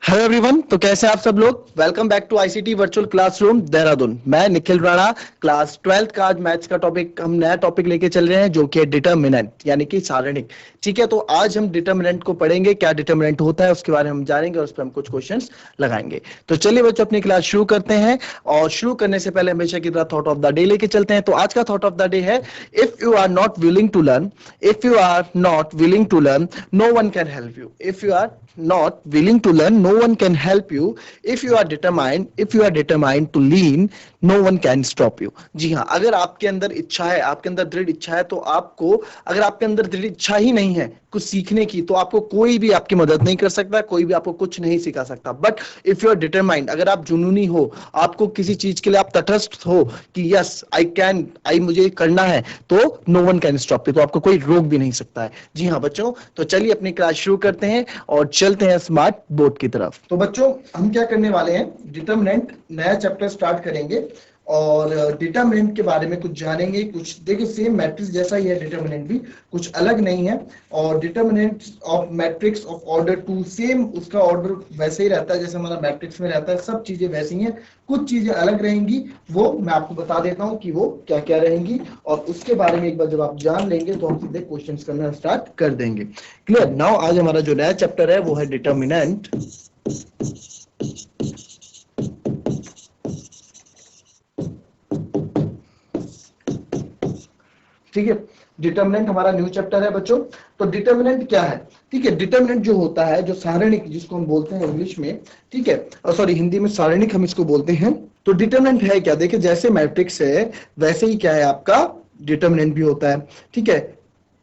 Hello everyone, तो कैसे आप सब लोग। Welcome back to ICT virtual classroom Dehradun. मैं निखिल राणा। क्लास 12th का आज मैथ्स का टॉपिक, हम नया टॉपिक लेके चल रहे हैं जो कि है डिटरमिनेंट यानी कि सारणिक। ठीक है, तो आज हम डिटरमिनेंट को पढ़ेंगे, क्या डिटरमिनेंट होता है उसके बारे में हम जानेंगे और उस पर हम कुछ क्वेश्चंस लगाएंगे। तो चलिए बच्चों, अपनी क्लास शुरू करते हैं। और शुरू करने से पहले हमेशा की तरह थॉट ऑफ द डे लेके चलते हैं। तो आज का थॉट ऑफ द डे है, if you are not willing to learn, if you are not willing to learn, no one can help you. If you are not willing to learn, no one can help you. If you are determined to lean, no one can stop you. जी हाँ, अगर आपके अंदर इच्छा है, आपके अंदर दृढ़ इच्छा है, तो आपको, अगर आपके अंदर दृढ़ इच्छा ही नहीं है कुछ सीखने की, तो आपको कोई भी आपकी मदद नहीं कर सकता, कोई भी आपको कुछ नहीं सिखा सकता। But if you are determined, अगर आप जुनूनी हो, आपको किसी चीज के लिए आप तटस्थ हो कि यस आई कैन, मुझे करना है, तो no one can stop you, तो आपको कोई रोक भी नहीं सकता है। जी हाँ बच्चों, तो चलिए अपनी क्लास शुरू करते हैं और चलते हैं स्मार्ट बोर्ड की तरफ। तो बच्चों, हम क्या करने वाले हैं, डिटरमिनेंट नया चैप्टर स्टार्ट करेंगे और डिटरमिनेंट के बारे में कुछ जानेंगे। कुछ देखिए, सेम मैट्रिक्स जैसा ही है, डिटरमिनेंट भी कुछ अलग नहीं है। और determinant of matrix of order 2, same उसका ऑर्डर वैसे ही रहता है जैसे हमारा मैट्रिक्स में रहता है, सब चीजें वैसी हैं। कुछ चीजें अलग रहेंगी, वो मैं आपको बता देता हूं कि वो क्या क्या रहेंगी, और उसके बारे में एक बार जब आप जान लेंगे तो हम सीधे क्वेश्चंस करना स्टार्ट कर देंगे। क्लियर। नाउ आज हमारा जो नया चैप्टर है वो है डिटरमिनेंट। ठीक है, डिटरमिनेंट हमारा न्यू चैप्टर है बच्चों। तो डिटरमिनेंट क्या है, ठीक है, डिटरमिनेंट जो होता है, जो सारणिक जिसको हम बोलते हैं इंग्लिश में, ठीक है, और सॉरी हिंदी में सारणिक हम इसको बोलते हैं। तो डिटरमिनेंट है क्या, देखिए जैसे मैट्रिक्स है वैसे ही क्या है आपका डिटरमिनेंट भी होता है। ठीक है,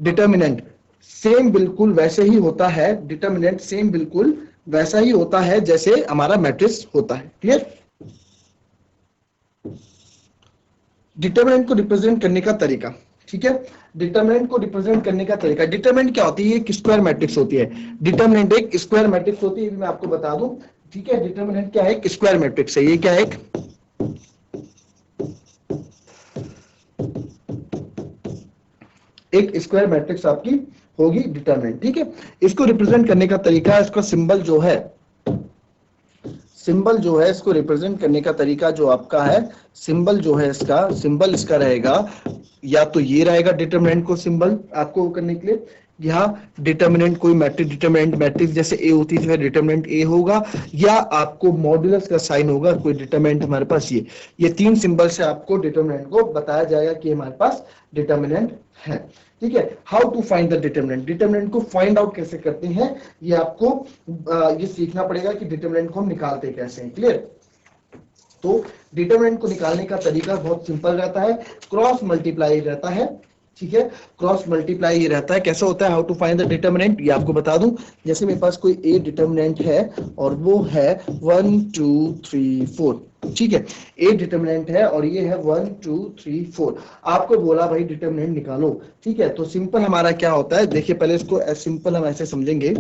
डिटरमिनेंट सेम बिल्कुल वैसे ही होता है, डिटरमिनेंट सेम बिल्कुल वैसा ही होता है जैसे हमारा मैट्रिक्स होता है। क्लियर। डिटरमिनेंट को रिप्रेजेंट करने का तरीका, ठीक है, डिटरमिनेंट को रिप्रेजेंट करने का तरीका, डिटरमिनेंट क्या होती है, एक स्क्वायर मैट्रिक्स होती है। डिटरमिनेंट एक स्क्वायर मैट्रिक्स होती है, ये भी मैं आपको बता दूं। ठीक है, डिटरमिनेंट क्या है, एक स्क्वायर मैट्रिक्स है। ये क्या है, एक स्क्वायर मैट्रिक्स आपकी होगी डिटरमिनेंट। ठीक है, इसको रिप्रेजेंट करने का तरीका, इसका सिंबल जो है, सिंबल जो है, इसको रिप्रेजेंट करने का तरीका जो आपका है, सिंबल जो है, इसका सिंबल इसका रहेगा, या तो ये रहेगा डिटरमिनेंट को सिंबल आपको करने के लिए, यहाँ डिटरमिनेंट कोई मैट्रिक्स, डिटरमिनेंट मैट्रिक्स जैसे ए होती है डिटरमिनेंट ए होगा, या आपको मॉड्यूलस का साइन होगा कोई डिटरमिनेंट हमारे पास, ये तीन सिंबल से आपको डिटरमिनेंट को बताया जाएगा कि हमारे पास डिटरमिनेंट है। ठीक है, how to find the determinant, determinant को फाइंड आउट कैसे करते हैं, ये आपको ये सीखना पड़ेगा कि डिटरमिनेंट को हम निकालते कैसे हैं। क्लियर। तो डिटरमिनेंट को निकालने का तरीका बहुत सिंपल रहता है, क्रॉस मल्टीप्लाई रहता है। ठीक है, क्रॉस मल्टीप्लाई ये रहता है। कैसे होता है, how to find the determinant, ये आपको बता दूं। जैसे मेरे पास कोई ए डिटरमिनेंट है और वो है 1 2 3 4, ठीक है, ए डिटरमिनेंट है और ये है 1 2 3 4। आपको बोला भाई डिटरमिनेंट निकालो। ठीक है, तो सिंपल हमारा क्या होता है, देखिए पहले इसको सिंपल हम ऐसे समझेंगे,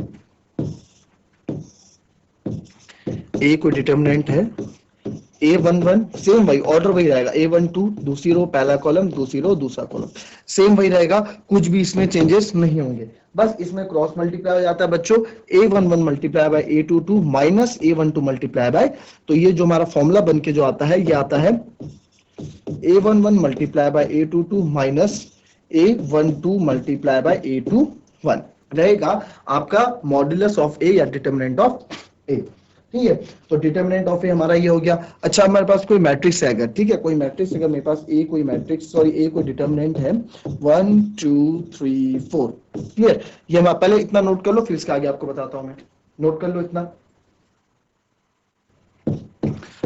ए कोई डिटरमिनेंट है, A11 सेम वही ऑर्डर वही रहेगा, A12 दूसरी रो पहला कॉलम, दूसरी रो दूसरा कॉलम, सेम वही रहेगा, कुछ भी इसमें चेंजेस नहीं होंगे। बस इसमें क्रॉस मल्टीप्लाई हो जाता है बच्चों, A11 multiply by A22 minus A12 multiply by, तो ये जो हमारा फॉर्मूला बन के जो आता है, ये आता है A11 multiply by A22 minus A12 multiply by A21 रहेगा आपका मॉड्यूलस ऑफ ए या डिटरमिनेंट ऑफ ए। ठीक है, तो डिटरमिनेंट ऑफ ए हमारा ये हो गया। अच्छा, हमारे पास कोई मैट्रिक्स है अगर, ठीक है, कोई मैट्रिक्स अगर मेरे पास ए कोई मैट्रिक्स, सॉरी ए कोई डिटरमिनेंट है 1 2 3 4। क्लियर, ये हम पहले इतना नोट कर लो, फिर इसका आगे आपको बताता हूं मैं। नोट कर लो इतना,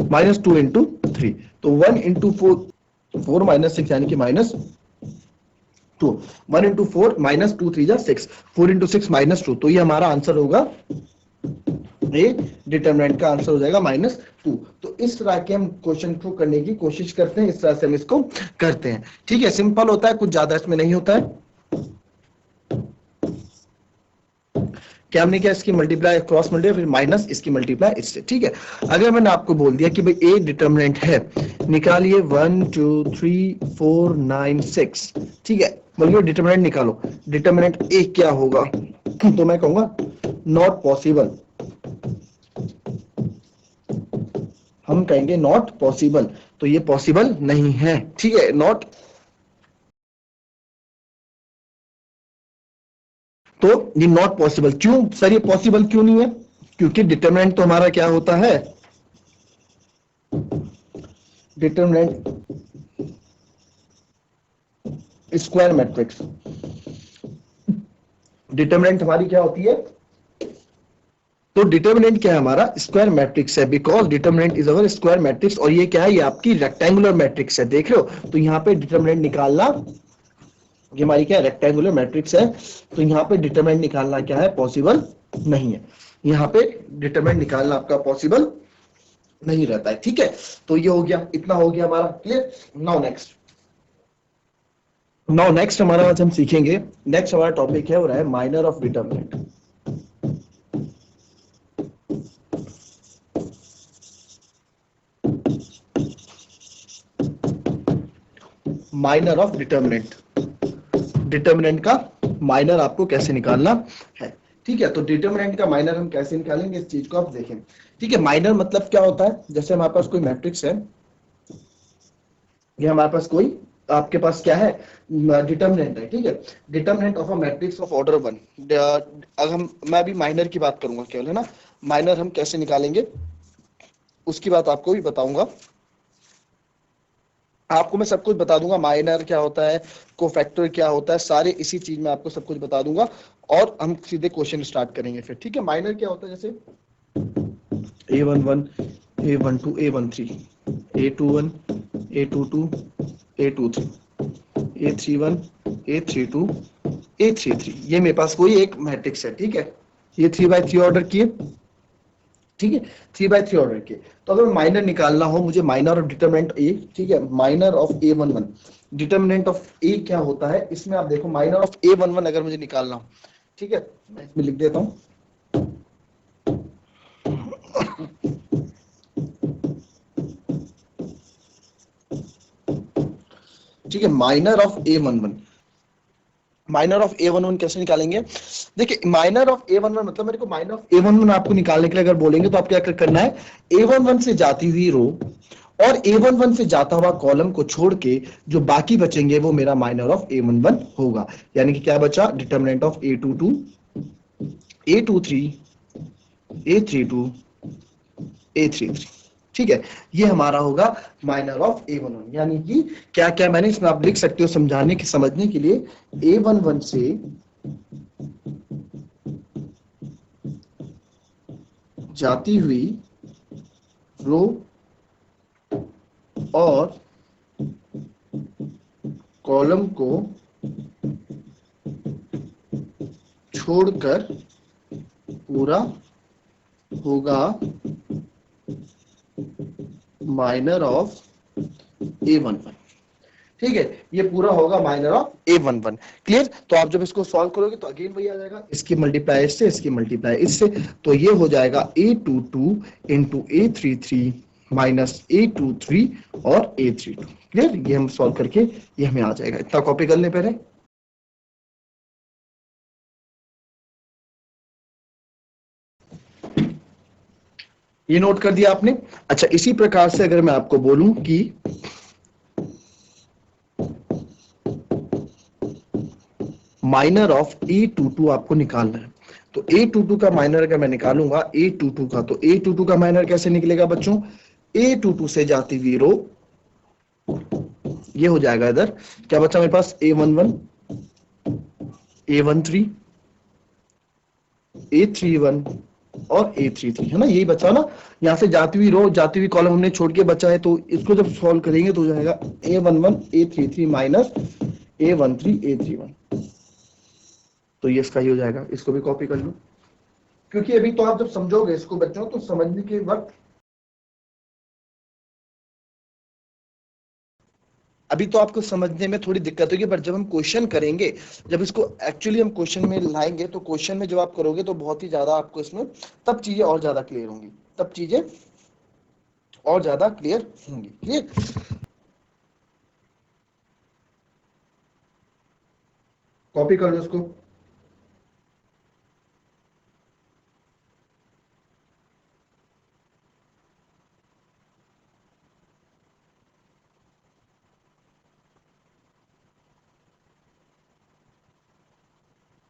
माइनस 2 इंटू 3, तो 1 इंटू 4, 4 माइनस 6 यानी कि माइनस 2, 1 इंटू 4 माइनस 2 3 जा 6, 4 इंटू 6 माइनस 2, तो ये हमारा आंसर होगा, ये डिटरमिनेंट का आंसर हो जाएगा -2। तो इस तरह के हम क्वेश्चन को करने की कोशिश करते हैं, इस तरह से हम इसको करते हैं। ठीक है, सिंपल होता है, कुछ ज्यादा इसमें नहीं होता है। क्या हमने क्या, इसकी मल्टीप्लाई क्रॉस मल्टीप्लाई, फिर माइनस इसकी मल्टीप्लाई इससे। ठीक है, अगर मैंने आपको बोल दिया कि भाई ए डिटरमिनेंट है, निकालिए 1 2 3 4 9 6, ठीक है, बोलिए डिटरमिनेंट निकालो, डिटरमिनेंट ए क्या होगा, तो मैं कहूंगा नॉट पॉसिबल। हम कहेंगे नॉट पॉसिबल, तो ये पॉसिबल नहीं है, ठीक है, नॉट। तो ये नॉट पॉसिबल, क्यों सर ये पॉसिबल क्यों नहीं है? क्योंकि डिटरमिनेंट तो हमारा क्या होता है, डिटरमिनेंट स्क्वायर मैट्रिक्स, डिटरमिनेंट हमारी क्या होती है, तो डिटर्मिनेंट क्या है हमारा, स्क्वायर मैट्रिक्स है, because determinant is our square matrix. और ये क्या है, ये आपकी रेक्टेंगुलर मैट्रिक्स है, देख रहे हो, तो यहाँ पे डिटर्मिनेंट निकालना, ये हमारी क्या रेक्टेंगुलर मैट्रिक्स है, तो यहाँ पे डिटरमिनेंट निकालना क्या है, पॉसिबल नहीं है, यहाँ पे डिटरमिनेंट निकालना आपका पॉसिबल नहीं रहता है, ठीक है। तो ये हो गया, इतना हो गया हमारा क्लियर। नाउ नेक्स्ट हमारा आज हम सीखेंगे, नेक्स्ट हमारा टॉपिक है वो रहा है minor of determinant. Minor of determinant, determinant का माइनर आपको कैसे निकालना है, ठीक है। तो डिटर्मिनेंट का माइनर हम कैसे निकालेंगे, इस चीज को आप देखें, ठीक है। माइनर मतलब क्या होता है, जैसे हमारे पास कोई मैट्रिक्स है, ये हमारे पास कोई, आपके पास क्या है, डिटर्मिनेंट है, ठीक है, determinant of a matrix of order one. अगर हम, मैं अभी माइनर की बात करूंगा केवल, है ना, माइनर हम कैसे निकालेंगे उसकी बात आपको भी बताऊंगा, आपको मैं सब कुछ बता दूंगा, माइनर क्या होता है, कोफैक्टर क्या होता है, सारे इसी चीज में आपको सब कुछ बता दूंगा। और हम सीधे क्वेश्चन स्टार्ट करेंगे फिर, ठीक है। माइनर क्या होता है, जैसे A11, A12, A13, A21, A22, A23, A31, A32, A33, ये मेरे पास कोई एक मैट्रिक्स है, ठीक है, ये 3 by 3 ऑर्डर की है, ठीक है, 3 by 3 ऑर्डर के। तो अगर माइनर निकालना हो मुझे, माइनर ऑफ डिटरमिनेंट ए, ठीक है, minor of A11, determinant of A क्या होता है, इसमें आप देखो माइनर ऑफ A11 अगर मुझे निकालना हो, ठीक है, मैं इसमें लिख देता हूं, ठीक है, minor of A11, minor of A11 कैसे निकालेंगे, देखिए माइनर ऑफ A11 मतलब, मेरे को माइनर ऑफ A11 आपको निकालने के लिए अगर बोलेंगे तो आप क्या करना है, A11 से जाती हुई रो और A11 से जाता हुआ कॉलम को छोड़ के जो बाकी बचेंगे वो मेरा माइनर ऑफ A11 होगा। यानी कि क्या बचा, determinant of A22, A23, A32, A33, ठीक है, ये हमारा होगा माइनर ऑफ A11। यानी कि क्या क्या मैंने इसमें आप लिख सकते हो समझाने की, समझने के लिए, A11 से जाती हुई रो और कॉलम को छोड़कर पूरा होगा माइनर ऑफ A11, ठीक है, ये पूरा होगा माइनर ऑफ A11, क्लियर। तो आप जब इसको सॉल्व करोगे तो अगेन वही आ जाएगा, इसकी मल्टीप्लाई इससे, इसकी मल्टीप्लाई इससे, तो ये हो जाएगा A22 into A33 minus A23 और A32, क्लियर। ये हम सॉल्व करके ये हमें आ जाएगा, इतना कॉपी कर ले पहले, ये नोट कर दिया आपने। अच्छा, इसी प्रकार से अगर मैं आपको बोलूं कि माइनर ऑफ A22 आपको निकालना है, तो A22 का माइनर अगर मैं निकालूंगा A22 का, तो A22 का माइनर कैसे निकलेगा बच्चों, A22 से जाती हुई रो, ये हो जाएगा इधर, क्या बचा मेरे पास, A11, A13, A31 और A33, है ना, यही बचा ना, यहां से जाती हुई रो जाती हुई कॉलम हमने छोड़ के बचा है, तो इसको जब सॉल्व करेंगे तो हो जाएगा A11, A33 minus A13, A31, तो ये इसका ही हो जाएगा, इसको भी कॉपी कर लो, क्योंकि अभी तो आप जब समझोगे इसको बच्चों तो समझने के वक्त, अभी तो आपको समझने में थोड़ी दिक्कत होगी, पर जब हम क्वेश्चन करेंगे, जब इसको एक्चुअली हम क्वेश्चन में लाएंगे, तो क्वेश्चन में जब आप करोगे तो बहुत ही ज्यादा आपको इसमें, तब चीजें और ज्यादा क्लियर होंगी, तब चीजें और ज्यादा क्लियर होंगी, क्लियर। कॉपी कर लो इसको,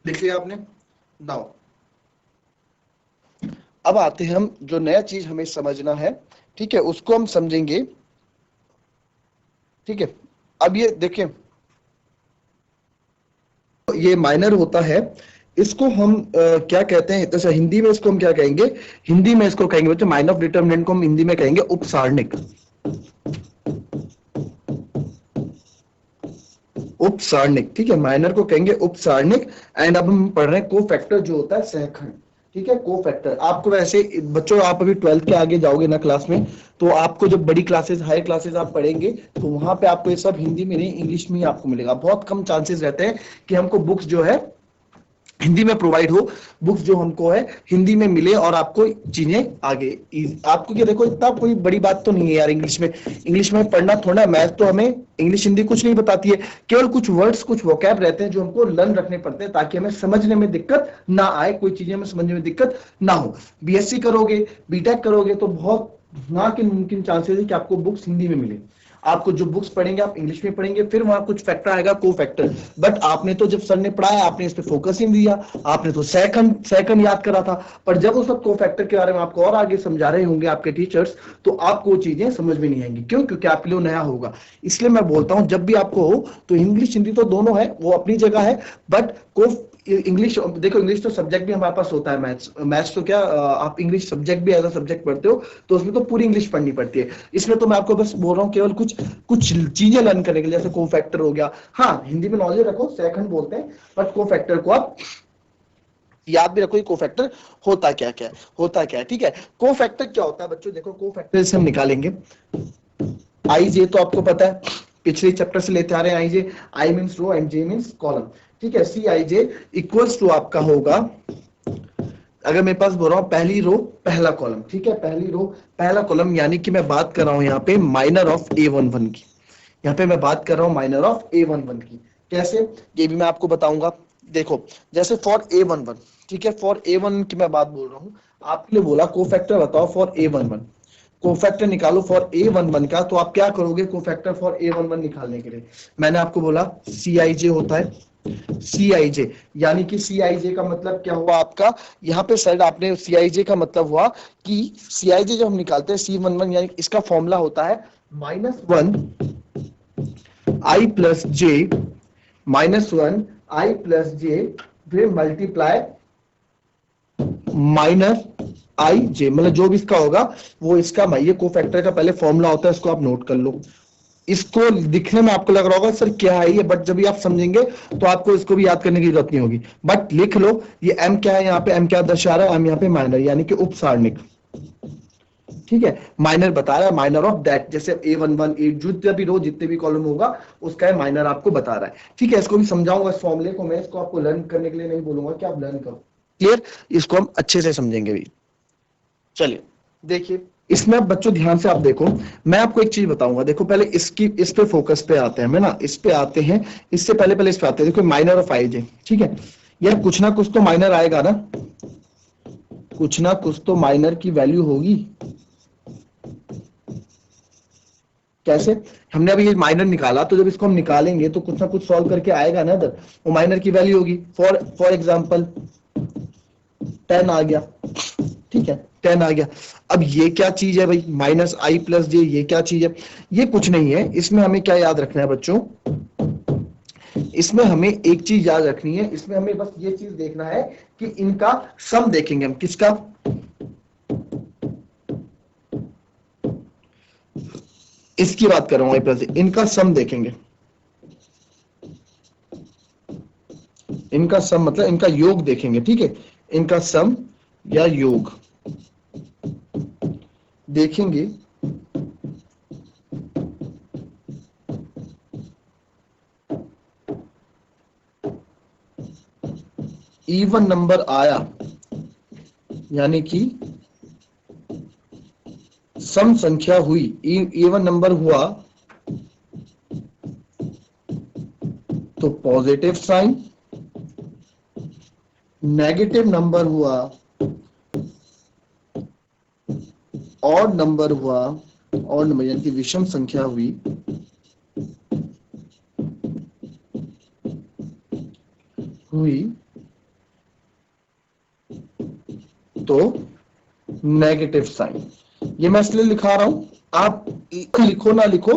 लिख लिया आपने? नाउ अब आते हैं हम जो नया चीज हमें समझना है, ठीक है, उसको हम समझेंगे। ठीक है, अब ये देखें, ये माइनर होता है, इसको हम क्या कहते हैं, जैसे हिंदी में इसको हम क्या कहेंगे, हिंदी में इसको कहेंगे बच्चों, माइन ऑफ डिटर्मिनेंट को हम हिंदी में कहेंगे उपसारणिक। उपसारणिक, ठीक है, माइनर को कहेंगे उपसारणिक। एंड अब हम पढ़ रहे हैं को फैक्टर जो होता है सहखंड। ठीक है, को फैक्टर आपको वैसे बच्चों, आप अभी 12th के आगे जाओगे ना क्लास में, तो आपको जब बड़ी क्लासेस हायर क्लासेस आप पढ़ेंगे तो वहां पे आपको ये सब हिंदी में नहीं इंग्लिश में ही आपको मिलेगा। बहुत कम चांसेस रहते हैं कि हमको बुक्स जो है हिंदी में प्रोवाइड हो, बुक्स जो हमको है हिंदी में मिले और आपको चीजें आगे आपको क्या, देखो इतना कोई बड़ी बात तो नहीं है यार इंग्लिश में पढ़ना थोड़ा, मैथ तो हमें इंग्लिश हिंदी कुछ नहीं बताती है, केवल कुछ वर्ड्स कुछ वोकैब रहते हैं जो हमको लर्न रखने पड़ते हैं ताकि हमें समझने में दिक्कत ना आए, कोई चीजें हमें समझने में दिक्कत ना हो। बीएससी करोगे, बीटेक करोगे तो बहुत ना कि मुमकिन चांसेस है कि आपको बुक्स हिंदी में मिले। आपको जो बुक्स पढ़ेंगे आप इंग्लिश में पढ़ेंगे, फिर वहां कुछ फैक्टर आएगा को फैक्टर, बट आपने तो जब सर ने पढ़ाया आपने इस पे फोकस ही नहीं दिया, आपने तो सेकंड याद करा था। पर जब उस को फैक्टर के बारे में आपको और आगे समझा रहे होंगे आपके टीचर्स, तो आपको वो चीजें समझ में नहीं आएंगी। क्यों? क्योंकि आपके लिए नया होगा। इसलिए मैं बोलता हूं जब भी आपको हो तो इंग्लिश हिंदी तो दोनों है, वो अपनी जगह है, बट को इंग्लिश देखो, इंग्लिश तो सब्जेक्ट भी हमारे पास होता है, मैथ्स तो क्या आप इंग्लिश सब्जेक्ट भी एज अ सब्जेक्ट पढ़ते हो, तो उसमें तो पूरी इंग्लिश पढ़नी पड़ती है। इसमें तो मैं आपको बस बोल रहा हूँ केवल कुछ कुछ चीजें लर्न करने के लिए, जैसे को फैक्टर हो गया, हाँ हिंदी में नॉलेज रखो, सेकंड बोलते हैं, बट को फैक्टर को आप याद भी रखो, को फैक्टर होता क्या क्या होता क्या है। ठीक है, को फैक्टर क्या होता है बच्चों, देखो को फैक्टर से हम निकालेंगे आई जे, तो आपको पता है पिछले चैप्टर से लेते आ रहे हैं, i j, i means row and j means column. ठीक है, सी आई जे इक्वल्स टू आपका होगा, अगर मेरे पास बोल रहा हूं पहली रो पहला कॉलम, ठीक है, पहली रो पहला कॉलम, यानी कि मैं बात कर रहा हूं यहाँ पे माइनर ऑफ A11 की, यहाँ पे मैं बात कर रहा हूं माइनर ऑफ A11 की। कैसे, ये भी मैं आपको बताऊंगा। देखो जैसे फॉर A11, ठीक है, फॉर A11 की मैं बात बोल रहा हूं, आपके लिए बोला को फैक्टर बताओ फॉर A11, को फैक्टर निकालो फॉर A11 का, तो आप क्या करोगे को फैक्टर फॉर A11 निकालने के लिए, मैंने आपको बोला CIJ होता है, CIJ, यानी कि CIJ का मतलब क्या हुआ आपका, यहाँ पे सर आपने CIJ का मतलब हुआ कि CIJ जब हम निकालते हैं C11, यानी इसका फॉर्मूला होता है -1 I plus j, -1 I plus j, फिर मल्टीप्लाई माइनस आई जे, मतलब जो भी इसका होगा वो इसका, ये को फैक्टर का पहले फॉर्मूला होता है, इसको आप नोट कर लो। इसको दिखने में आपको लग रहा होगा सर क्या है ये, बट जब भी आप समझेंगे तो आपको इसको भी याद करने की जरूरत नहीं होगी, बट लिख लो ये एम क्या है, यहाँ पे एम क्या दर्शा रहा है, एम यहाँ पे माइनर यानी कि उपसारणिक। ठीक है, माइनर बता रहा है, माइनर ऑफ दैट, जैसे A11 जितने भी रो जितने भी कॉलम होगा उसका माइनर आपको बता रहा है। ठीक है, इसको भी समझाऊंगा, इस फॉर्मूले को मैं इसको आपको लर्न करने के लिए नहीं बोलूंगा कि आप लर्न करो, क्लियर, इसको हम अच्छे से समझेंगे भी। चलिए देखिए, इसमें अब बच्चों ध्यान से आप देखो, मैं आपको एक चीज बताऊंगा, देखो पहले इस पे फोकस पे आते हैं, ना इस पे आते हैं, इससे पहले इस पे आते हैं। देखो माइनर ऑफ आई जे, ठीक है, यार कुछ ना कुछ तो माइनर आएगा ना, कुछ ना कुछ तो माइनर की वैल्यू होगी। कैसे, हमने अभी ये माइनर निकाला, तो जब इसको हम निकालेंगे तो कुछ ना कुछ सॉल्व करके आएगा ना इधर, वो माइनर की वैल्यू होगी। फॉर एग्जाम्पल 10 आ गया, ठीक है 10 आ गया। अब ये क्या चीज है भाई, -I प्लस जे, ये क्या चीज है, ये कुछ नहीं है। इसमें हमें क्या याद रखना है बच्चों, इसमें हमें एक चीज याद रखनी है, इसमें हमें बस ये चीज देखना है कि इनका सम देखेंगे हम, किसका, इसकी बात कर रहा हूं, प्लस इनका सम देखेंगे, इनका सम मतलब इनका योग देखेंगे। ठीक है, इनका सम या योग देखेंगे, इवन नंबर आया यानी कि सम संख्या हुई, इवन नंबर हुआ तो पॉजिटिव साइन, नेगेटिव नंबर हुआ, ऑड नंबर हुआ, ऑड नंबर यानी कि विषम संख्या हुई तो नेगेटिव साइन। ये मैं इसलिए लिखा रहा हूं, आप लिखो ना लिखो,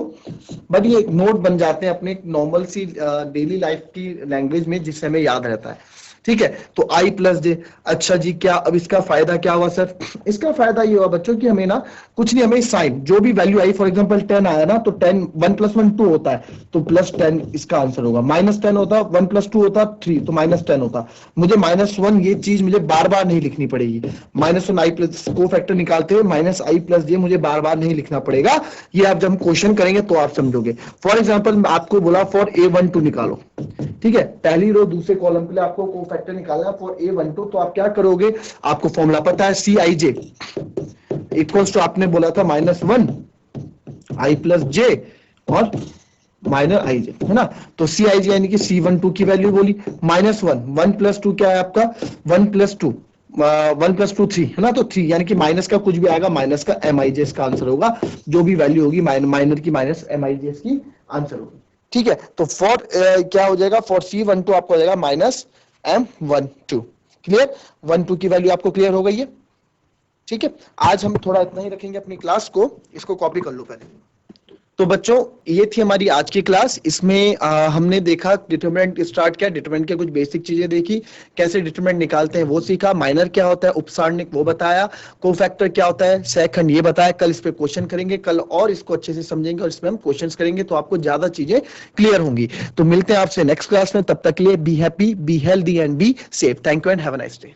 बट ये नोट बन जाते हैं अपने नॉर्मल सी डेली लाइफ की लैंग्वेज में, जिससे हमें याद रहता है। ठीक है, तो आई प्लस जे। अच्छा जी, क्या अब इसका फायदा क्या हुआ सर? इसका फायदा ये हुआ बच्चों कि हमें ना कुछ नहीं, हमें साइन जो भी वैल्यू आई, फॉर एग्जांपल 10 आया ना, तो 10 1 + 1 2 होता है, तो +10 इसका आंसर होगा। -10 होता, 1 + 2 होता 3, तो -10 होता। मुझे -1 ये चीज मुझे बार बार नहीं लिखनी पड़ेगी। -1 आई प्लस को फैक्टर निकालते हुए -i + j मुझे बार बार नहीं लिखना पड़ेगा। ये आप जब क्वेश्चन करेंगे तो आप समझोगे। फॉर एग्जाम्पल आपको बोला फॉर A12 निकालो, ठीक है, पहली रो दूसरे कॉलम के लिए आपको कोफैक्टर निकालना फॉर A12, तो आप क्या करोगे? आपको फॉर्मूला पता है, Cij इक्वल्स टू, आपने बोला था -1 i + j और -ij, है ना। तो Cij यानी कि C12 की वैल्यू बोली, -1 1 + 2 क्या है आपका? 1 + 2 1 + 2 3, है ना। तो 3 यानी कि माइनस का कुछ भी आएगा, माइनस का Mij इसका आंसर होगा। जो भी वैल्यू होगी माइनर की माइनस Mij इसकी आंसर होगी। ठीक है, तो फॉर क्या हो जाएगा? फॉर C12 आपको हो जाएगा -M12। क्लियर? 1 2 की वैल्यू आपको क्लियर हो गई है? ठीक है, आज हम थोड़ा इतना ही रखेंगे अपनी क्लास को, इसको कॉपी कर लो पहले। तो बच्चों, ये थी हमारी आज की क्लास। इसमें हमने देखा डिटरमिनेंट स्टार्ट किया, डिटरमिनेंट के कुछ बेसिक चीजें देखी, कैसे डिटरमिनेंट निकालते हैं वो सीखा, माइनर क्या होता है, उपसारणिक वो बताया, कोफैक्टर क्या होता है, सेकंड ये बताया। कल इस पे क्वेश्चन करेंगे, कल और इसको अच्छे से समझेंगे और इसमें हम क्वेश्चंस करेंगे, तो आपको ज्यादा चीजें क्लियर होंगी। तो मिलते हैं आपसे नेक्स्ट क्लास में, तब तक के लिए be happy, be healthy and be safe. Thank you and have a nice day.